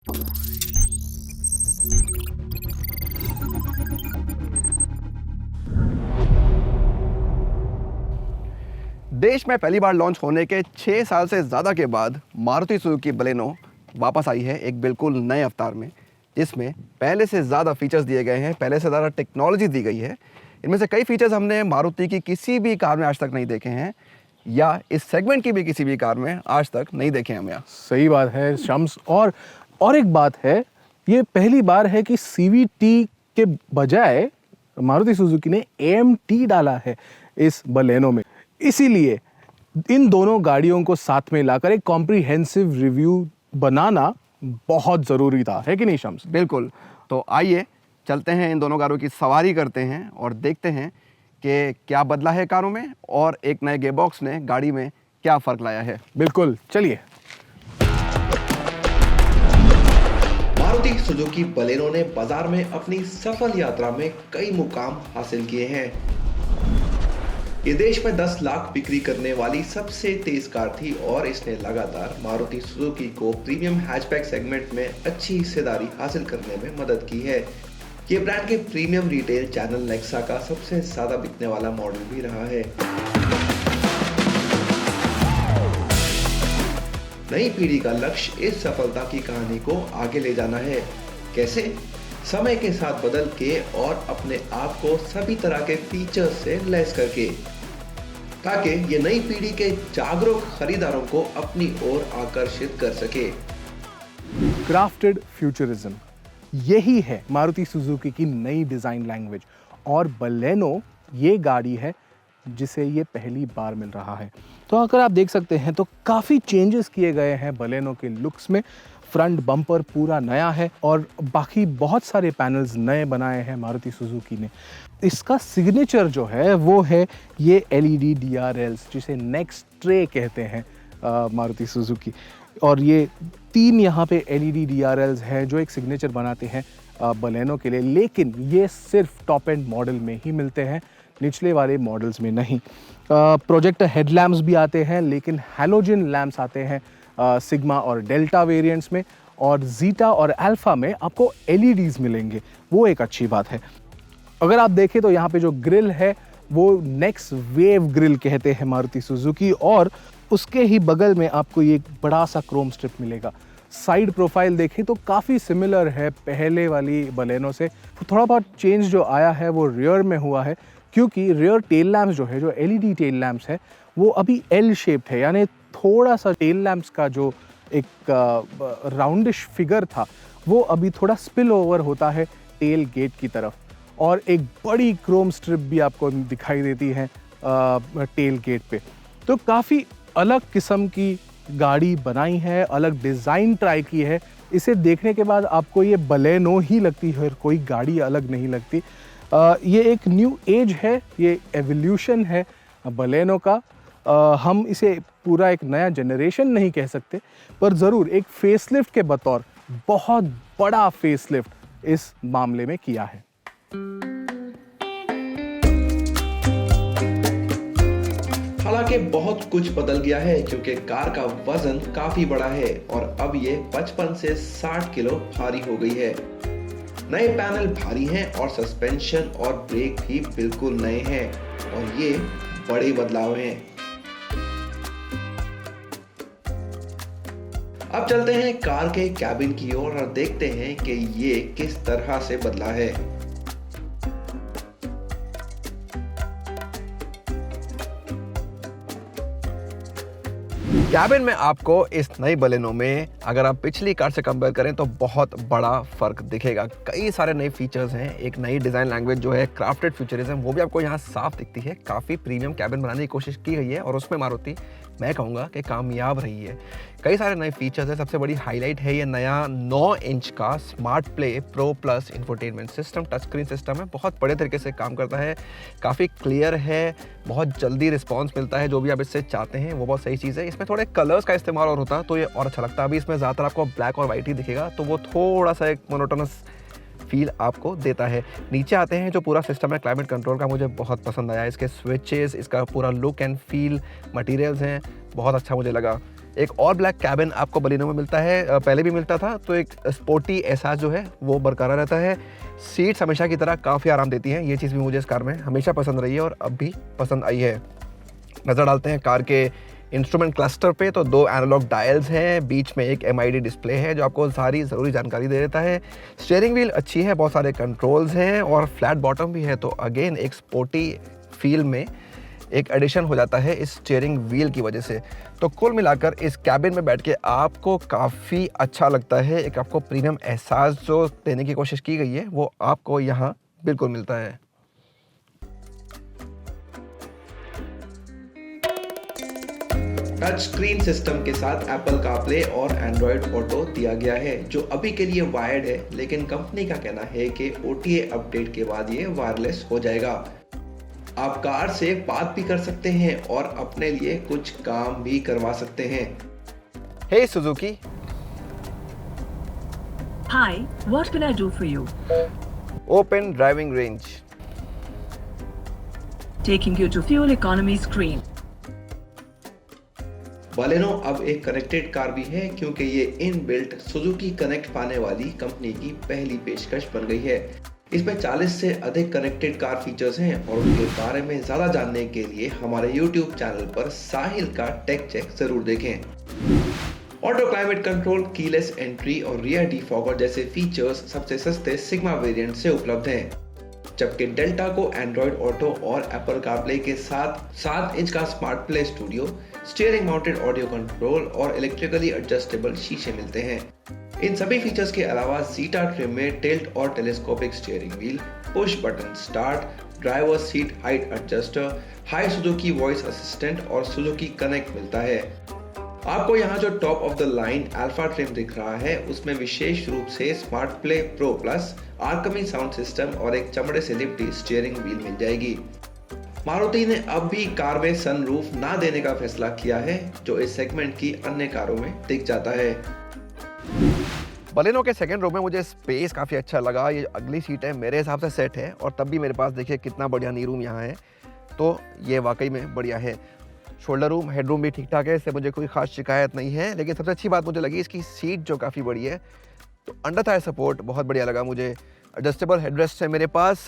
देश में पहली बार लॉन्च होने के 6 साल से ज़्यादा के बाद मारुति सुजुकी बलेनो वापस आई है एक बिल्कुल नए अवतार में, जिसमें पहले से ज़्यादा फीचर्स दिए गए हैं, पहले से ज़्यादा टेक्नोलॉजी दी गई है। इनमें से कई फीचर्स हमने मारुति की किसी भी कार में आज तक नहीं देखे हैं, या इस सेगमेंट की भी किसी भी कार में आज तक नहीं देखे हम यहाँ। सही बात है शम्स। और एक बात है, ये पहली बार है कि CVT के बजाय मारुति सुजुकी ने AMT डाला है इस बलेनो में। इसीलिए इन दोनों गाड़ियों को साथ में लाकर एक कॉम्प्रिहेंसिव रिव्यू बनाना बहुत ज़रूरी था, है कि नहीं शम्स? बिल्कुल। तो आइए चलते हैं, इन दोनों कारों की सवारी करते हैं और देखते हैं कि क्या बदला है कारों में और एक नए गेयरबॉक्स ने गाड़ी में क्या फ़र्क लाया है। बिल्कुल, चलिए। मारुति सुजुकी बलेनो ने बाजार में अपनी सफल यात्रा में कई मुकाम हासिल किए हैं। ये देश में 10 लाख बिक्री करने वाली सबसे तेज कार थी और इसने लगातार मारुति सुजुकी को प्रीमियम हैचबैक सेगमेंट में अच्छी हिस्सेदारी हासिल करने में मदद की है। ये ब्रांड के प्रीमियम रिटेल चैनल नेक्सा का सबसे ज्यादा बिकने वाला मॉडल भी रहा है। नई पीढ़ी का लक्ष्य इस सफलता की कहानी को आगे ले जाना है। कैसे? समय के साथ बदल के और अपने आप को सभी तरह के फीचर्स से लैस करके, ताकि ये नई पीढ़ी के जागरूक खरीदारों को अपनी ओर आकर्षित कर सके। क्राफ्टेड फ्यूचरिज्म, यही है मारुति सुजुकी की नई डिज़ाइन लैंग्वेज। और बलेनो ये गाड़ी है जिसे ये पहली बार मिल रहा है। तो अगर आप देख सकते हैं तो काफ़ी चेंजेस किए गए हैं बलेनो के लुक्स में। फ्रंट बम्पर पूरा नया है और बाकी बहुत सारे पैनल्स नए बनाए हैं मारुति सुजुकी ने। इसका सिग्नेचर जो है वो है ये LED DRLs, जिसे नेक्स्ट ट्रे कहते हैं मारुति सुजुकी। और ये 3 यहाँ पे LED DRLs हैं जो एक सिग्नेचर बनाते हैं बलेनो के लिए, लेकिन ये सिर्फ टॉप एंड मॉडल में ही मिलते हैं, निचले वाले मॉडल्स में नहीं। प्रोजेक्टर हेडलैम्प्स भी आते हैं, लेकिन हैलोजन लैम्प्स आते हैं सिग्मा और डेल्टा वेरिएंट्स में, और जीटा और अल्फा में आपको LEDs मिलेंगे, वो एक अच्छी बात है। अगर आप देखें तो यहाँ पे जो ग्रिल है वो नेक्स्ट वेव ग्रिल कहते हैं मारुति सुजुकी, और उसके ही बगल में आपको ये बड़ा सा क्रोम स्ट्रिप मिलेगा। साइड प्रोफाइल देखें तो काफ़ी सिमिलर है पहले वाली बलेनो से। थोड़ा बहुत चेंज जो आया है वो रियर में हुआ है, क्योंकि रियर टेल लैम्प्स जो है, जो LED टेल लैम्प्स है, वो अभी L शेप्ड है, यानी थोड़ा सा टेल लैम्प्स का जो एक राउंडिश फिगर था वो अभी थोड़ा स्पिल ओवर होता है टेल गेट की तरफ। और एक बड़ी क्रोम स्ट्रिप भी आपको दिखाई देती है टेल गेट पे। तो काफ़ी अलग किस्म की गाड़ी बनाई है, अलग डिज़ाइन ट्राई की है। इसे देखने के बाद आपको ये बलेनो ही लगती है, कोई गाड़ी अलग नहीं लगती। ये एक न्यू एज है, ये एवोल्यूशन है बलेनो का। हम इसे पूरा एक नया जनरेशन नहीं कह सकते, पर ज़रूर एक फेसलिफ्ट के बतौर बहुत बड़ा फेसलिफ्ट इस मामले में किया है। हालांकि बहुत कुछ बदल गया है, क्योंकि कार का वजन काफी बड़ा है और अब ये 55 से 60 किलो भारी हो गई है। नए पैनल भारी हैं और सस्पेंशन और ब्रेक भी बिल्कुल नए हैं, और ये बड़े बदलाव हैं। अब चलते हैं कार के कैबिन की ओर और देखते हैं कि ये किस तरह से बदला है। कैबिन में आपको इस नई बलेनो में, अगर आप पिछली कार से कंपेयर करें तो बहुत बड़ा फ़र्क दिखेगा। कई सारे नए फीचर्स हैं, एक नई डिज़ाइन लैंग्वेज जो है क्राफ्टेड फ्यूचरिज्म, वो भी आपको यहाँ साफ दिखती है। काफ़ी प्रीमियम कैबिन बनाने की कोशिश की गई है और उसमें मारुति, मैं कहूँगा कि कामयाब रही है। कई सारे नए फीचर्स हैं। सबसे बड़ी हाईलाइट है ये नया 9 इंच का smart play pro plus infotainment system, touch screen system है, बहुत बड़े तरीके से काम करता है, काफ़ी क्लियर है, बहुत जल्दी रिस्पॉन्स मिलता है। जो भी आप इससे चाहते हैं वो बहुत सही चीज़ है। इसमें थोड़े कलर्स का इस्तेमाल और होता तो ये और अच्छा लगता। अभी इसमें ज़्यादातर आपको ब्लैक और वाइट ही दिखेगा, तो वो थोड़ा सा एक मोनोटोनस फील आपको देता है। नीचे आते हैं, जो पूरा सिस्टम है क्लाइमेट कंट्रोल का, मुझे बहुत पसंद आया। इसके स्विचेस, इसका पूरा लुक एंड फील, मटेरियल्स हैं, बहुत अच्छा मुझे लगा। एक और ब्लैक कैबिन आपको बलिनो में मिलता है, पहले भी मिलता था, तो एक स्पोर्टी एहसास जो है वो बरकरार रहता है। सीट्स हमेशा की तरह काफ़ी आराम देती हैं, ये चीज़ भी मुझे इस कार में हमेशा पसंद रही है और अब भी पसंद आई है। नज़र डालते हैं कार के इंस्ट्रूमेंट क्लस्टर पे, तो 2 एनालॉग डायल्स हैं, बीच में एक MID डिस्प्ले है जो आपको सारी ज़रूरी जानकारी दे देता है। स्टीयरिंग व्हील अच्छी है, बहुत सारे कंट्रोल्स हैं और फ्लैट बॉटम भी है, तो अगेन एक स्पोर्टी फील में एक एडिशन हो जाता है इस स्टीयरिंग व्हील की वजह से। तो कुल मिलाकर इस कैबिन में बैठ के आपको काफ़ी अच्छा लगता है, एक आपको प्रीमियम एहसास जो देने की कोशिश की गई है वो आपको यहाँ बिल्कुल मिलता है। टच स्क्रीन सिस्टम के साथ एप्पल कारप्ले और एंड्रॉयड ऑटो दिया गया है, जो अभी के लिए वायर्ड है, लेकिन कंपनी का कहना है कि OTA अपडेट के बाद ये वायरलेस हो जाएगा। आप कार से बात भी कर सकते हैं और अपने लिए कुछ काम भी करवा सकते हैं। Hey Suzuki. Hi, what can I do for you? Open driving range. Taking you to fuel economy screen. Baleno अब एक कनेक्टेड कार भी है, क्योंकि ये इनबिल्ट सुजुकी कनेक्ट पाने वाली कंपनी की पहली पेशकश बन गई है। इसमें 40 से अधिक कनेक्टेड कार फीचर्स हैं और उनके बारे में ज्यादा जानने के लिए हमारे YouTube चैनल पर साहिल का टेक चेक जरूर देखें। Auto climate control, keyless entry और रियर डिफॉगर जैसे फीचर्स सबसे सस्ते सिग्मा वेरिएंट से उपलब्ध हैं, जबकि डेल्टा को एंड्रॉयड ऑटो और एप्पल कारप्ले के साथ 7 इंच का smart play studio, steering mounted audio control और इलेक्ट्रिकली एडजस्टेबल शीशे मिलते हैं। इन सभी फीचर्स के अलावा जीटा ट्रिम में टिल्ट और telescopic steering wheel, push button start, driver seat height adjuster, high Suzuki voice assistant और सुजुकी कनेक्ट मिलता है। आपको यहाँ जो top of the line alpha trim दिख रहा है, उसमें विशेष रूप से स्मार्ट प्ले प्रो प्लस, आर्कमी साउंड सिस्टम और एक चमड़े से लिपटी स्टीयरिंग व्हील मिल जाएगी। मारुति ने अब भी कार में सनरूफ ना देने का फैसला किया है, जो इस सेगमेंट की अन्य कारों में दिख जाता है। बलेनो के सेकंड रो में मुझे स्पेस काफ़ी अच्छा लगा। ये अगली सीट है मेरे हिसाब से सेट है और तब भी मेरे पास देखिए कितना बढ़िया नी रूम यहाँ है, तो ये वाकई में बढ़िया है। शोल्डर रूम, हेड रूम भी ठीक ठाक है, इससे मुझे कोई खास शिकायत नहीं है। लेकिन सबसे अच्छी बात मुझे लगी इसकी सीट जो काफ़ी बड़ी है, तो अंडर थाई सपोर्ट बहुत बढ़िया लगा मुझे। एडजस्टेबल हेडरेस्ट है मेरे पास,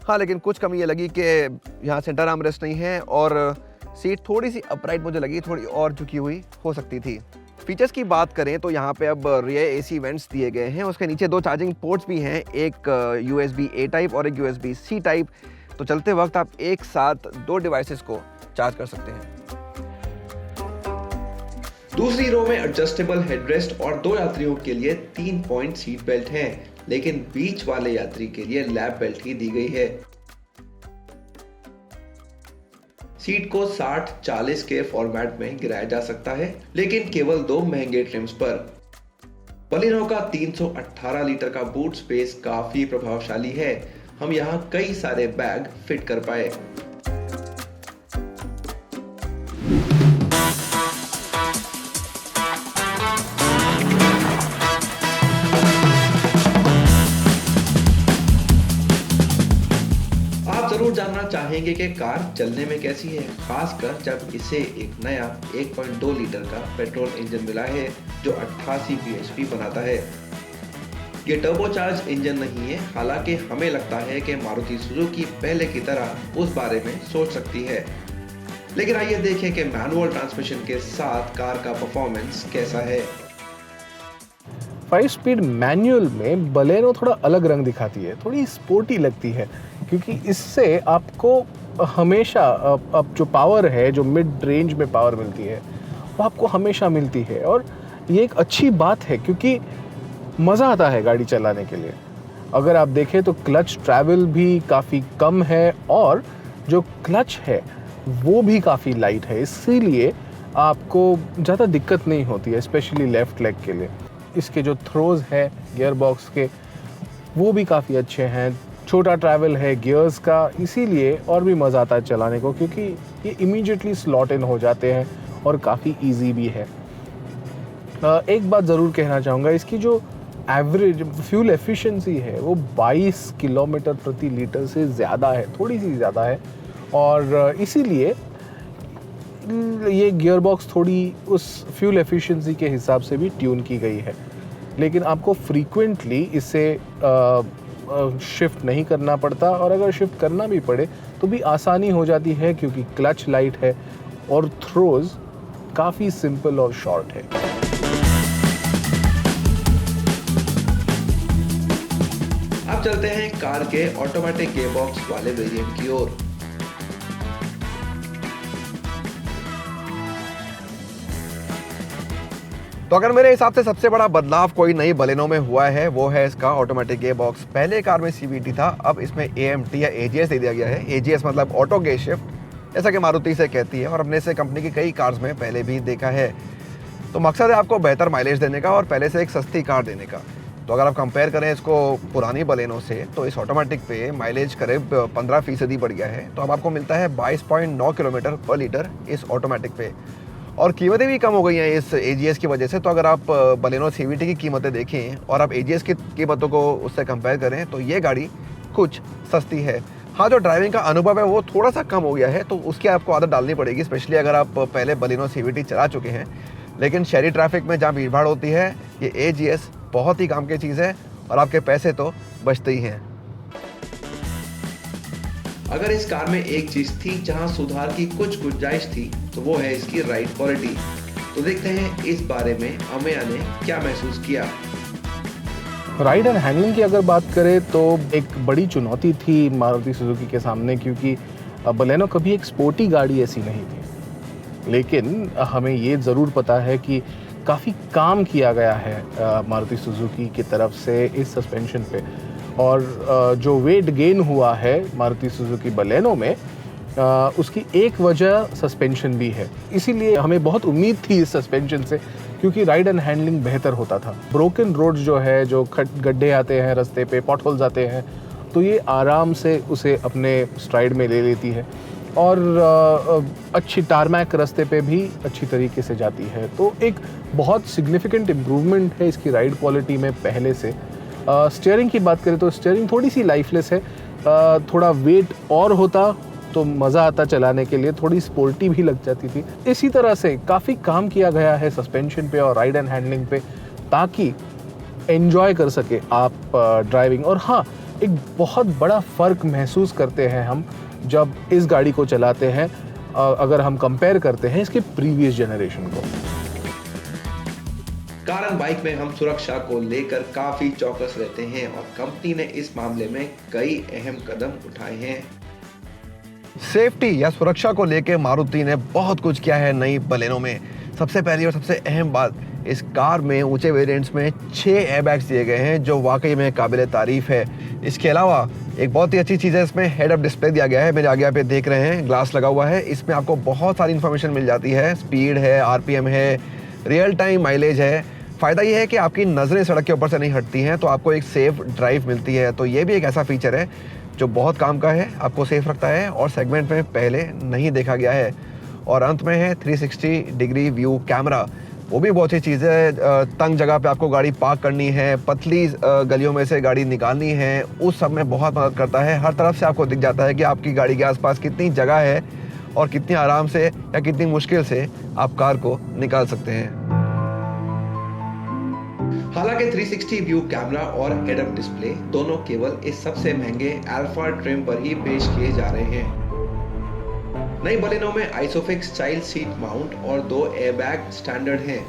हाँ, लेकिन कुछ कमी ये लगी कि यहाँ सेंटर आर्म रेस्ट नहीं है और सीट थोड़ी सी अपराइट मुझे लगी, थोड़ी और झुकी हुई हो सकती थी। फीचर्स की बात करें तो यहाँ पे अब रियर AC वेंट्स दिए गए हैं, उसके नीचे 2 चार्जिंग पोर्ट्स भी हैं, एक USB-A टाइप और एक USB-C टाइप। तो चलते वक्त आप एक साथ 2 डिवाइसेस को चार्ज कर सकते हैं। दूसरी रो में एडजस्टेबल हेडरेस्ट और 2 यात्रियों के लिए 3 पॉइंट सीट बेल्ट हैं, लेकिन बीच वाले यात्री के लिए लैप बेल्ट ही दी गई है। सीट को 60-40 के फॉर्मेट में गिराया जा सकता है, लेकिन केवल 2 महंगे ट्रिम्स पर। बलेनो का 318 लीटर का बूट स्पेस काफी प्रभावशाली है, हम यहाँ कई सारे बैग फिट कर पाए। जरूर जानना चाहेंगे कि कार चलने में कैसी है, खासकर जब इसे एक नया 1.2 लीटर का पेट्रोल इंजन मिला है जो 88 bhp बनाता है। ये टर्बोचार्ज इंजन नहीं है, हालांकि हमें लगता है कि मारुति सुजुकी पहले की तरह उस बारे में सोच सकती है। लेकिन आइए देखें कि मैनुअल ट्रांसमिशन के साथ कार का परफॉर्मेंस कैसा है। 5 स्पीड मैनुअल में बलेनो थोड़ा अलग रंग दिखाती है, थोड़ी स्पोर्टी लगती है, क्योंकि इससे आपको हमेशा अब जो पावर है, जो मिड रेंज में पावर मिलती है, वो आपको हमेशा मिलती है। और ये एक अच्छी बात है क्योंकि मज़ा आता है गाड़ी चलाने के लिए। अगर आप देखें तो क्लच ट्रैवल भी काफ़ी कम है और जो क्लच है वो भी काफ़ी लाइट है, इसीलिए आपको ज़्यादा दिक्कत नहीं होती है, स्पेशली लेफ़्ट लेग के लिए। इसके जो थ्रोज है गियर बॉक्स के, वो भी काफ़ी अच्छे हैं। छोटा ट्रैवल है गियर्स का, इसीलिए और भी मज़ा आता है चलाने को, क्योंकि ये इमीडिएटली स्लॉट इन हो जाते हैं और काफ़ी इजी भी है। एक बात ज़रूर कहना चाहूँगा, इसकी जो एवरेज फ्यूल एफिशिएंसी है वो 22 किलोमीटर प्रति लीटर से ज़्यादा है, थोड़ी सी ज़्यादा है। और इसीलिए ये गियर बॉक्स थोड़ी उस फ्यूल एफिशिएंसी के हिसाब से भी ट्यून की गई है, लेकिन आपको फ्रीक्वेंटली इसे शिफ्ट नहीं करना पड़ता, और अगर शिफ्ट करना भी पड़े तो भी आसानी हो जाती है क्योंकि क्लच लाइट है और थ्रोज काफ़ी सिंपल और शॉर्ट है। अब चलते हैं कार के ऑटोमेटिक गियरबॉक्स वाले वेरिएंट की ओर। तो अगर मेरे हिसाब से सबसे बड़ा बदलाव कोई नई बलेनो में हुआ है वो है इसका ऑटोमेटिक गियर बॉक्स। पहले कार में CVT था, अब इसमें AMT या AGS दे दिया गया है। AGS मतलब ऑटो गियर शिफ्ट, जैसा कि मारुति से कहती है, और हमने इसे कंपनी की कई कार्स में पहले भी देखा है। तो मकसद है आपको बेहतर माइलेज देने का और पहले से एक सस्ती कार देने का। तो अगर आप कंपेयर करें इसको पुरानी बलेनो से, तो इस ऑटोमेटिक पे माइलेज करीब 15% बढ़ गया है। तो अब आपको मिलता है 22.9 किलोमीटर पर लीटर इस ऑटोमेटिक पे, और कीमतें भी कम हो गई हैं इस AGS की वजह से। तो अगर आप बलेनो CVT की कीमतें देखें और आप AGS की कीमतों को उससे कंपेयर करें तो ये गाड़ी कुछ सस्ती है। हाँ, जो ड्राइविंग का अनुभव है वो थोड़ा सा कम हो गया है, तो उसकी आपको आदत डालनी पड़ेगी, स्पेशली अगर आप पहले बलेनो CVT चला चुके हैं। लेकिन शहरी ट्रैफिक में जहाँ भीड़ भाड़ होती है, ये AGS बहुत ही काम की चीज़ है और आपके पैसे तो बचते ही हैं। अगर इस कार में एक चीज थी जहां सुधार की कुछ गुंजाइश थी तो वो है इसकी राइड क्वालिटी। तो देखते हैं इस बारे में अमेया ने क्या महसूस किया। राइड एंड हैंडलिंग की अगर बात करें तो एक बड़ी चुनौती थी मारुति सुजुकी के सामने, क्योंकि बलेनो कभी एक स्पोर्टी गाड़ी ऐसी नहीं थी। लेकिन हमें ये ज़रूर पता है कि काफ़ी काम किया गया है मारुति सुजुकी की तरफ से इस सस्पेंशन पे, और जो वेट गेन हुआ है मारुति सुजुकी बलेनो में, उसकी एक वजह सस्पेंशन भी है। इसीलिए हमें बहुत उम्मीद थी इस सस्पेंशन से, क्योंकि राइड एंड हैंडलिंग बेहतर होता था। ब्रोकन रोड्स जो है, जो गड्ढे आते हैं रास्ते पे, पॉट होल्स आते हैं, तो ये आराम से उसे अपने स्ट्राइड में ले लेती है, और अच्छी टारमैक रास्ते पे भी अच्छी तरीके से जाती है। तो एक बहुत सिग्निफिकेंट इम्प्रूवमेंट है इसकी राइड क्वालिटी में पहले से। स्टीयरिंग की बात करें तो स्टीयरिंग थोड़ी सी लाइफलेस है, थोड़ा वेट और होता तो मज़ा आता चलाने के लिए, थोड़ी स्पोर्टी भी लग जाती थी। इसी तरह से काफ़ी काम किया गया है सस्पेंशन पे और राइड एंड हैंडलिंग पे, ताकि एंजॉय कर सके आप ड्राइविंग। और हाँ, एक बहुत बड़ा फ़र्क महसूस करते हैं हम जब इस गाड़ी को चलाते हैं, अगर हम कंपेयर करते हैं इसके प्रीवियस जनरेशन को। कार एंड बाइक में हम सुरक्षा को लेकर काफी चौकस रहते हैं और कंपनी ने इस मामले में कई अहम कदम उठाए हैं। सेफ्टी या सुरक्षा को लेकर मारुति ने बहुत कुछ किया है नई बलेनो में। सबसे पहली और सबसे अहम बात, इस कार में ऊंचे वेरिएंट्स में 6 एयरबैग्स दिए गए हैं, जो वाकई में काबिल तारीफ है। इसके अलावा एक बहुत ही अच्छी चीज़ है, इसमें हेड अप डिस्प्ले दिया गया है। मेरे आगे आप देख रहे हैं, ग्लास लगा हुआ है। इसमें आपको बहुत सारी इन्फॉर्मेशन मिल जाती है, स्पीड है, RPM है, रियल टाइम माइलेज है। फ़ायदा ये है कि आपकी नज़रें सड़क के ऊपर से नहीं हटती हैं, तो आपको एक सेफ ड्राइव मिलती है। तो ये भी एक ऐसा फीचर है जो बहुत काम का है, आपको सेफ रखता है और सेगमेंट में पहले नहीं देखा गया है। और अंत में है 360 डिग्री व्यू कैमरा, वो भी बहुत ही चीज़ है। तंग जगह पे आपको गाड़ी पार्क करनी है, पतली गलियों में से गाड़ी निकालनी है, उस सब में बहुत मदद करता है। हर तरफ से आपको दिख जाता है कि आपकी गाड़ी के आसपास कितनी जगह है और कितनी आराम से या कितनी मुश्किल से आप कार को निकाल सकते हैं। हालांकि 360 व्यू कैमरा और हेड अप डिस्प्ले दोनों केवल इस सबसे महंगे अल्फा ट्रिम पर ही पेश किए जा रहे हैं। नई बलेनो में आइसोफिक्स चाइल्ड सीट माउंट और 2 एयरबैग स्टैंडर्ड हैं।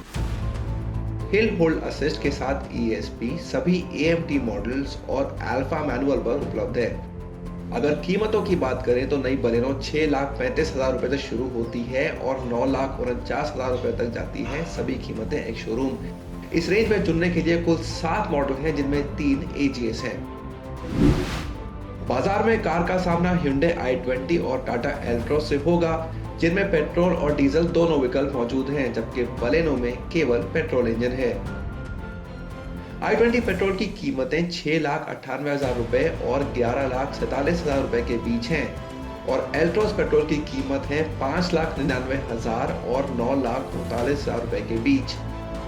हिल होल्ड असिस्ट के साथ ESP सभी AMT मॉडल्स और अल्फा मैनुअल पर उपलब्ध है। अगर कीमतों की बात करें तो नई बलेनो 6,35,000 रुपए से शुरू होती है और 9,49,000 रुपए तक जाती है, सभी कीमतें एक शोरूम। इस रेंज में चुनने के लिए कुल 7 मॉडल हैं, जिनमें 3 AGS हैं। बाजार में कार का सामना Hyundai i20 और टाटा एल्ट्रोस से होगा, जिनमें पेट्रोल और डीजल दोनों विकल्प मौजूद हैं, जबकि बलेनो में केवल पेट्रोल इंजन है। i20 पेट्रोल की कीमतें 6,98,000 रुपए और 11,47,000 रुपए के बीच हैं, और एल्ट्रोस पेट्रोल की कीमत है 5,99,000 और 9,39,000 रुपए के बीच।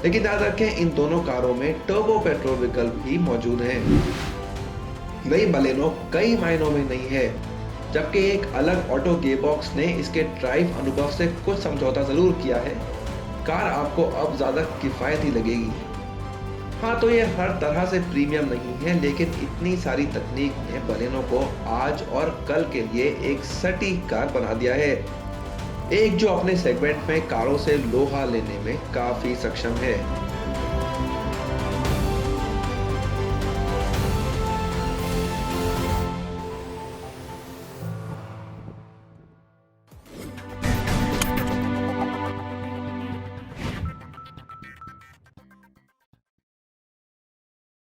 लेकिन याद रखें, इन दोनों कारों में टर्बो पेट्रोल विकल्प भी मौजूद हैं। नई बलेनो कई मायनों में नई है। जबकि एक अलग ऑटो गियरबॉक्स ने इसके ड्राइव अनुभव से कुछ समझौता जरूर किया है, कार आपको अब ज्यादा किफायती लगेगी। हाँ, तो ये हर तरह से प्रीमियम नहीं है, लेकिन इतनी सारी तकनीक ने बलेनो को आज और कल के लिए एक सटीक कार बना दिया है, एक जो अपने सेगमेंट में कारों से लोहा लेने में काफी सक्षम है।